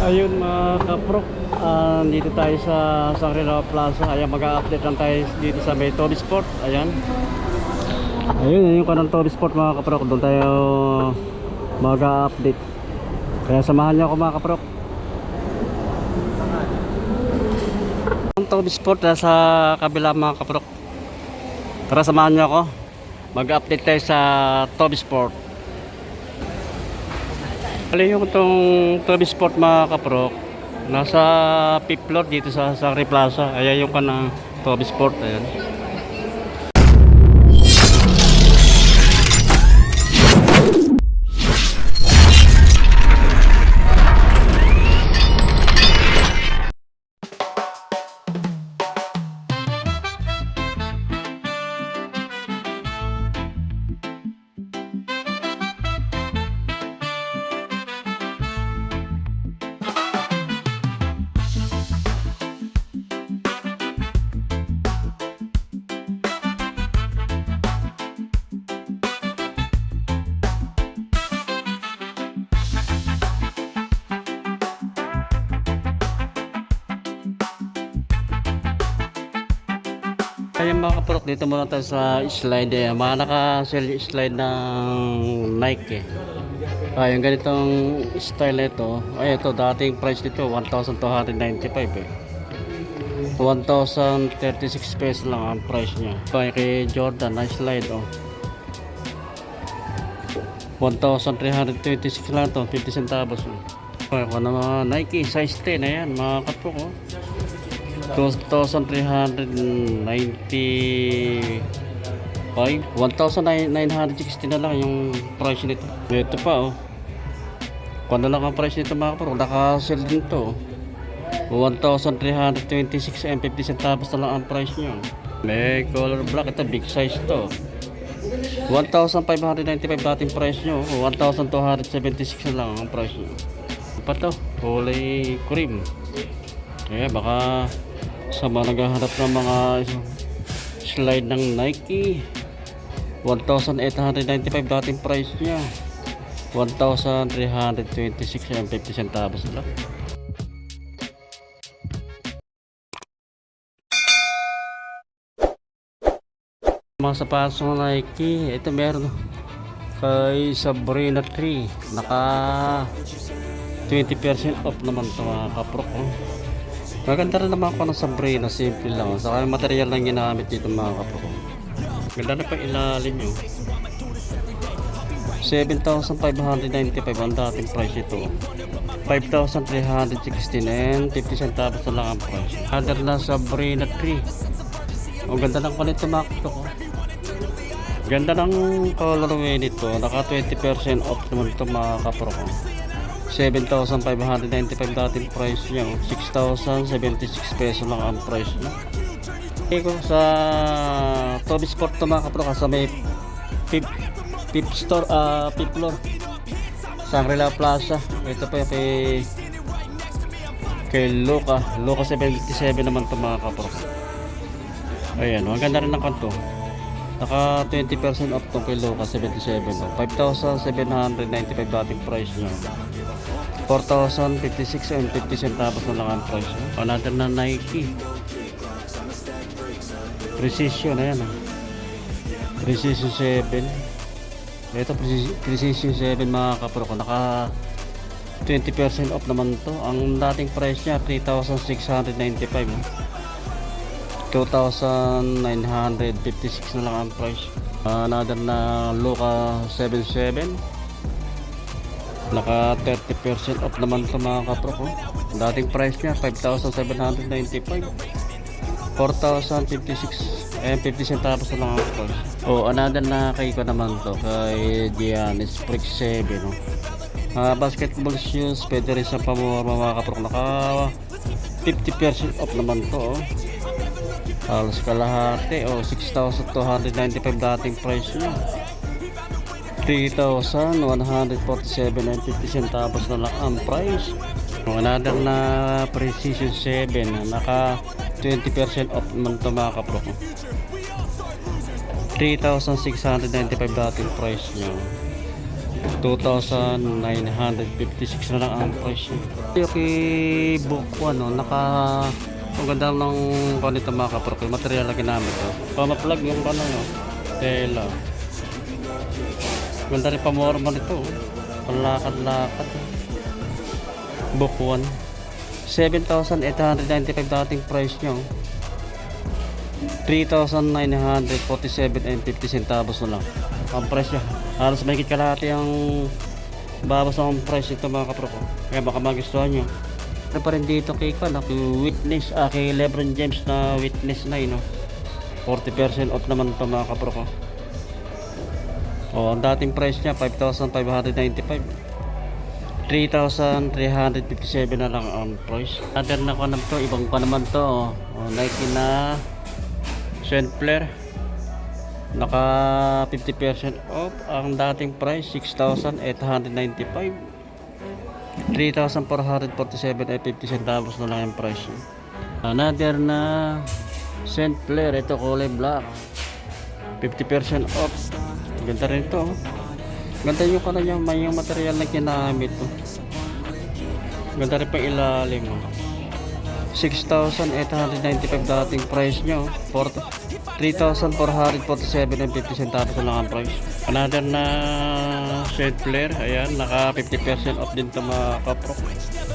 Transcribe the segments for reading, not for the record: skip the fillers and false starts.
Ayun mga kaprok, dito tayo sa Shangri-La Plaza. Ayan, mag-a-update lang tayo dito sa may Toby Sport. Ayan. Ayun, yung kanang Toby Sport mga kaprok. Doon tayo mag-a-update. Kaya samahan niyo ako mga kaprok. Ang Toby Sport sa kabila mga kaprok. Tara, samahan niyo ako. Mag-update tayo sa Toby Sport. Bali yung itong Toby Sport mga kaprok, nasa 5th floor dito sa Shangri Plaza. Ayan yung kanang Toby Sport. Ayan. Ayan mga kaprok, dito muna tayo sa slide. Mga naka-sell slide ng Nike yung ganitong style nito. Ay, ito dating price nito 1,295 1,036 pesos lang ang price niya. Kay Jordan na slide 1,326 lang to, 50 centavos. Kung ano mga Nike size 10, ayan mga kaprok 2,395 1,960 na lang yung price nito. Ito pa kung ano lang ang price nito mga kapro, naka-sell din to 1,326 and 50 centavos na lang ang price nyo. May color black, ito big size to 1,595 dating price nyo, 1,276 na lang ang price nyo. Pa to, kulay cream. Kaya baka sa mga naghahanap ng mga slide ng Nike 1,895 dating price niya, 1,326 and 50 centavos lang. Mga sapatos ng Nike, ito meron kay Sabrina 3, naka 20% off naman ito mga kaprok. Maganda rin naman ako ng Sabrina, simple lang. Saka yung material lang ginamit dito mga kaprok. Ganda na pa ilalim nyo. 7,595 ang dating price ito. 5,316 and 50 centavos na lang ang price. Other na Sabrina 3. Ang ganda ng palit mga kaprok. Ganda ng colorway nito. Naka 20% off naman ito mga kaprok. 7,595 dating price niya, 6,076 pesos lang ang price niya. Kung sa Toby Sport to mga kapro, sa may 5th store, 5th floor Shangri-La Plaza. Ito pa yung kay Luca 77 naman to mga kapro. Ayan, ang ganda rin ng kanto, naka 20% off tong kay Luca 77, 5,795 dating price niya, 4,056 and 50 centavos na lang ang price. Another na Nike Precision, ayan Precision 7. Ito Precision 7 mga kapro, naka 20% off naman to. Ang dating price niya 3,695, 2,956 na lang ang price. Another na Luca 77, naka 30% off naman ito mga kapro. Dating price niya 5,795, 4,056 and 50 centavos na lang ang price. Another na kay ko naman to, kay Giannis Freak 7 basketball shoes, pwede rin sa pamura mga kapro. Naka 50% off naman to halos kalahati 6,295 dating price niya, 3,147 and 50 centavos na lang ang price. Another na Precision 7, naka 20% off naman ito mga kapro. 3,695 dating price nyo, 2,956 na lang ang price niya. Okay, book 1, no? Ang ganda ng panito mga kapro, yung material na ginamit, oh. Pamaplug yung ano, no? Tela. Ganda rin pamorma nito, oh. Palakad-lakad. Book 1. 7,895 dating price niya, oh. 3,947.50 centavos na lang ang price niya. Halos mahigit kalahati ang babas ng price ito mga kapro ko. Kaya baka magustuhan nyo. Ano pa rin dito kay Witness, kay Lebron James na Witness na no? 40% off naman ito mga kapro ko. Ang dating price niya 5,595, 3,357 na lang ang price. Other na ko naman to, ibang ko naman to, Nike na Flare, naka 50% off. Ang dating price 6,895, 3,447.50 centavos na lang yung price. Another na Flare, ito kulay black, 50% off. Ganda rin ito, ganda yung kanya, may yung material na ginamit to. Ganda rin pang ilalim, 6,895 dating price nyo, 3,447.50 centavos na lang ang price. Another na Flare, ayan, naka 50% off din ito mga kapro.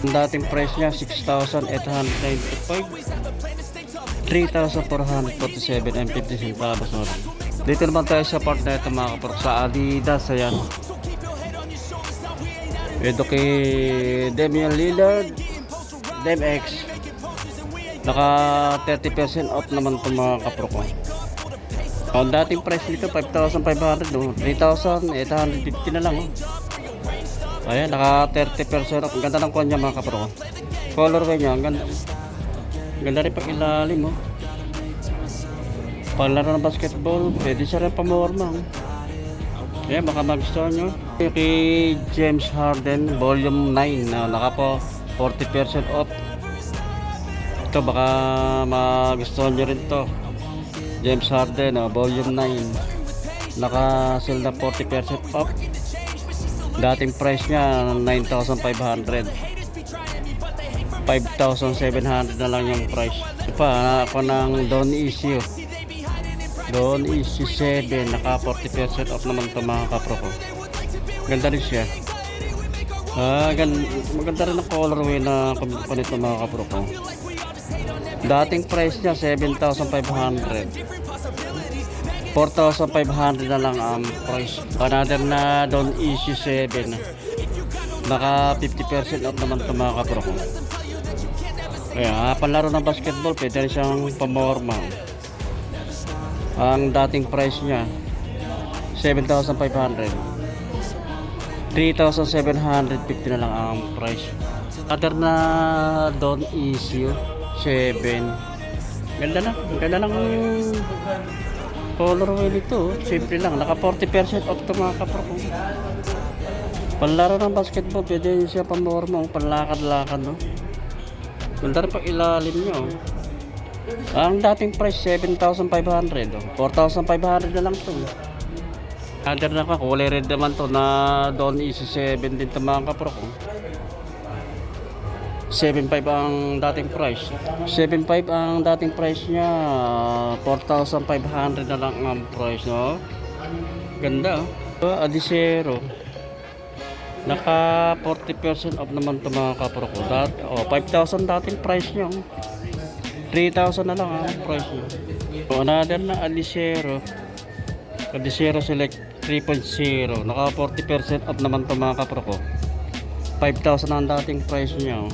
Ang dating price nya 6,895, 3,447.50 centavos na lang. Dito naman tayo sa part na ito mga kapro, sa Adidas, ayan. Ito kay Damian Lillard, DMX, naka 30% off naman ito mga kapro ko. Ang dating price nito 5,500, 3,850 na lang, Ayan, naka 30% off. Ang ganda ng kanya mga kapro ko. Colorway nya, ang ganda. Ganda rin pang ilalim, Paglaro ng basketball, pwede siya rin pamorma, Ayan, baka magustuhan nyo. Kay James Harden Volume 9 na naka po 40% off. Ito baka magustuhan nyo rin to. James Harden, Volume 9, naka sale na 40% off. Dating price nya 9,500, 5,700 na lang yung price. Ito pa ako ng Don Issue 7, naka 40% off naman ito mga kapro ko. Ganda rin siya. Maganda rin ang colorway na panito mga kapro ko. Dating price niya 7,500, 4,500 na lang ang price. Another na Don Issue 7, naka 50% off naman ito mga kapro ko. Kaya panlaro ng basketball, pwede rin siyang pamorma. Ang dating price niya 7,500, 3,750 na lang ang price. Other na Don Issue 7, ganda ng colorway nito, simple lang, naka 40% off ito mga kapro ko. Panlaro ng basketball, pwede siya pamorma, panlakad-lakad, ganda rin pang ilalim nyo. Ang dating price 7,500, 4,500 na lang ito. Other na ka, kulay red naman to na Don Issue 7 din ito mga kapro ko. 7,500 ang dating price. 7,500 ang dating price niya, 4,500 na lang ang price, Ganda, Adizero, naka 40% off naman ito mga kapro ko. 5,000 dating price niya, 3,000 na lang ang price niya. Another na Adizero Select 3.0, naka 40% off naman ito mga kapro ko. 5,000 ang dating price niya,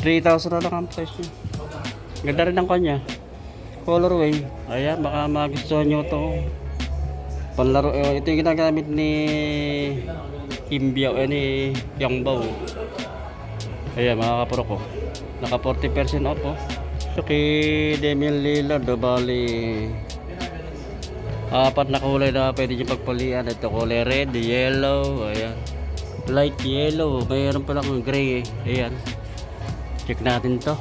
3,000 na lang ang price niya. Ganda rin ang kanya colorway. Ayan, baka magustuhan nyo ito. Panlaro, ito yung ginagamit ni Kimbiao, ni Yangbao. Ayan mga kapro ko, naka 40% off, So kay Damian Lillard, bali 4 na kulay na pwede nyo pagpalian. Ito kulay red, yellow, ayan, light yellow, mayroon pa lang gray, ayan. Check natin to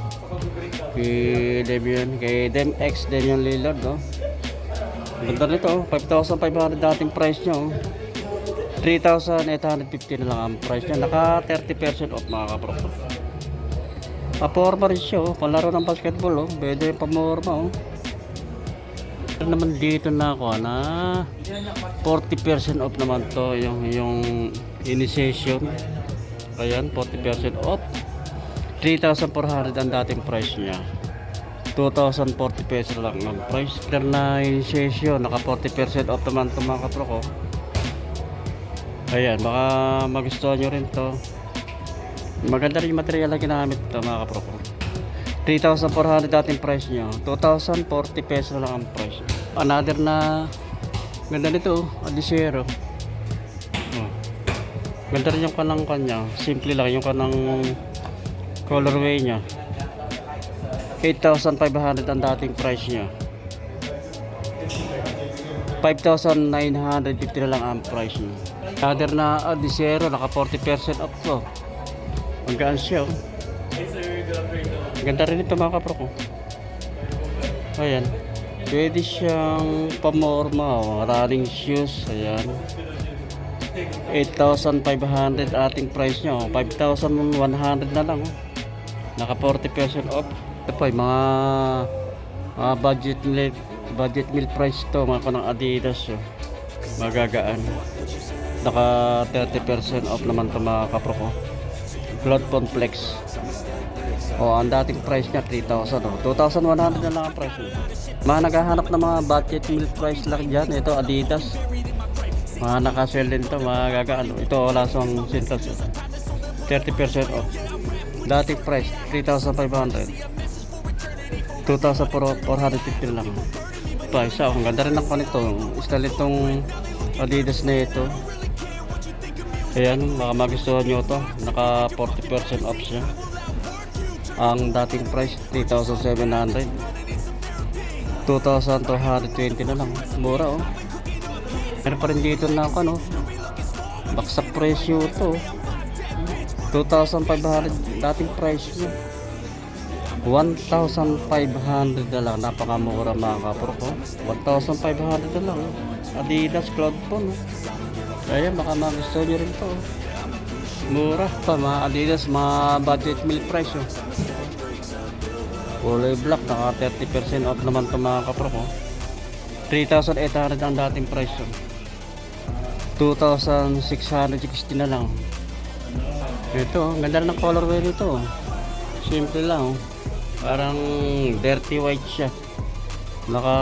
kay DMX, Damian Lillard, Ganda nito, 5,500 dating price nyo, 3,850 na lang ang price niya. Naka 30% off mga kapro. Paporma rin siya oh. Palaro ng basketball oh. Pwede pamorma oh. Naman dito na ako na 40% off naman to yung initiation. Ayan 40% off. 3,400 ang dating price niya. 2,040 pesos lang ang price. Clear na initiation. Naka 40% off naman to mga kapro ko. Ayan baka magustuhan nyo rin to. Maganda rin yung material na ginamit ito mga kapro ko. 3,400 dating price nyo. 2,040 pesos lang ang price. Another na ganda nito adisero. Ganda rin yung kanang kanya. Simple lang yung kanang colorway nya. 8,500 ang dating price nya. 5,950 na lang ang price nya. Another na adisero. Naka 40% off to. Hanggang siya oh. Ganda rin ito mga kapro ko. Ayan. Pwede siyang pamorma oh. Running shoes. Ayan. 8,500 ating price nya oh. 5,100 na lang oh. Naka 40% off. Ito po yung mga budget meal price to. Mga kanang Adidas oh. Magagaan. Naka 30% off naman ito mga kapro ko. Cloud Flex. O ang dating price niya 3,000 oh. 2,100 na lang ang price niya. Mga naghahanap ng mga budget meal price lang dyan. Ito Adidas. Mga nakasell din to. Mga gagaan. Ito wala siyang sintas. 30% off. Dating price 3,500. 2,450 lang. Pa isa. Ang ganda rin ng panito. Style itong Adidas na ito. Ayan, baka magustuhan nyo ito. Naka 40% off siya. Ang dating price 3,700. 2,220 na lang. Mura oh. Meron pa rin dito na ako no. Baksak presyo ito. 2,500 dating price niya. 1,500 na lang. Napakamura mga kapro ko. 1,500 na lang. Adidas Cloud Phone. Ayan, baka magustuhan nyo rin to. Mura pa mga Adidas, mga budget meal price oh. Kulay black, naka 30% off naman ito mga kapro ko. 3,800 ang dating price oh. 2,660 na lang. Ito, ganda ng colorway nito oh. Simple lang oh. Parang dirty white siya. Naka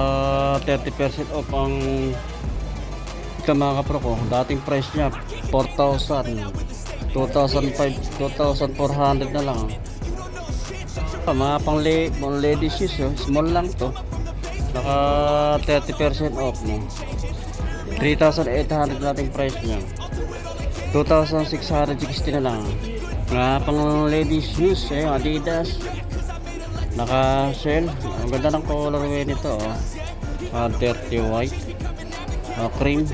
30% off ang ito mga kapro ko. Dating price niya 4,000. 2,400 na lang. Mga pang ladies shoes oh. Small lang to. Naka 30% off no. 3,800 dating price niya. 2,660 na lang. Mga pang ladies shoes Adidas. Naka sale. Ang ganda ng colorway nito oh. Dirty white. Cream.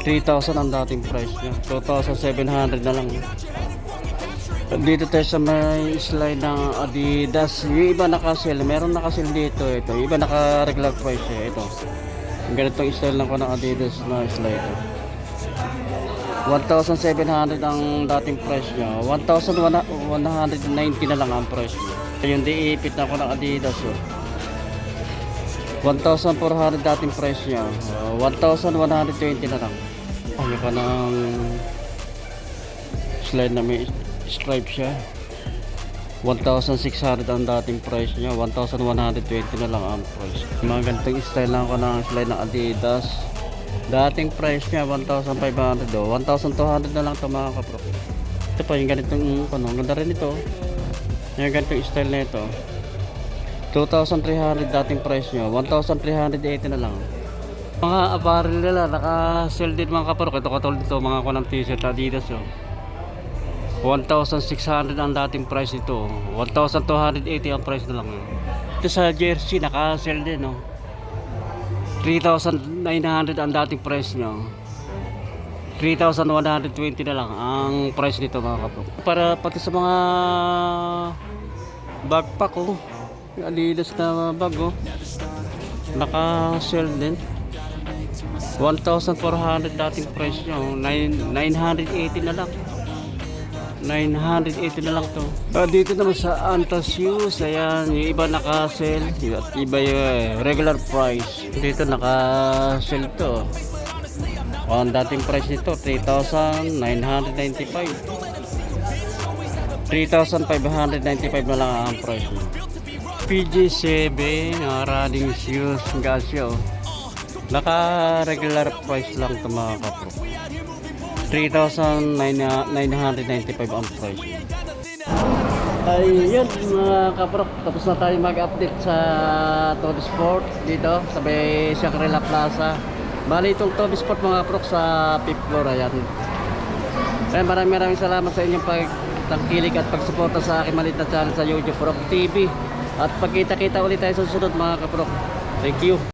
3,000 ang dating price niya. 2,700 na lang. Dito tayo sa may slide ng Adidas. Yung iba naka-sale. Meron naka-sale dito. Ito. Yung iba naka-regular price ito. Ang ganitong style lang ko ng Adidas na slide. 1,700 ang dating price niya. 1,190 na lang ang price niya. Yung diipit na ko ng Adidas. 1,400 dating price niya. 1,120 na lang. Ano ka ng slide na may stripe siya. 1,600 ang dating price niya. 1,120 na lang ang price. Mga ganitong style lang ko ng slide ng Adidas. Dating price niya 1,500 do. 1,200 na lang ito mga kapro. Ito pa yung ganitong ganda rin ito. Yung ganitong style na ito 2,300 dating price niya. 1,380 na lang. Mga apparel nila naka-sell din mga kapro. Ito katulad dito mga kunang t-shirt Adidas 1,600 ang dating price nito. 1,280 ang price na lang. Ito sa jersey naka-sell din 3,900 ang dating price niya. 3,120 na lang ang price nito mga kapro. Para pati sa mga backpack Adidas na bag naka-sell din. 1,400 dating price nyo. 980 na lang. 980 na lang to. Dito naman sa Antas Shoes, ayan, yung iba naka-sell, at iba yung regular price. Dito naka-sell to. Ang dating price nito, 3,995. 3,595 na lang ang price mo. PG7, running shoes, Casio. Naka-regular price lang ito mga kapro. 3,995 ang price. Ayun mga kaprok, tapos na tayo mag-update sa Todd Sport dito sa may Shangri-La Plaza. Bali itong Todd Sport mga kaprok sa 5th floor, ayan. Kaya maraming salamat sa inyong pagtangkilik at pagsuporta sa aking maliit na channel sa YouTube, Prok TV. At pagkita-kita ulit tayo sa susunod mga kaprok. Thank you.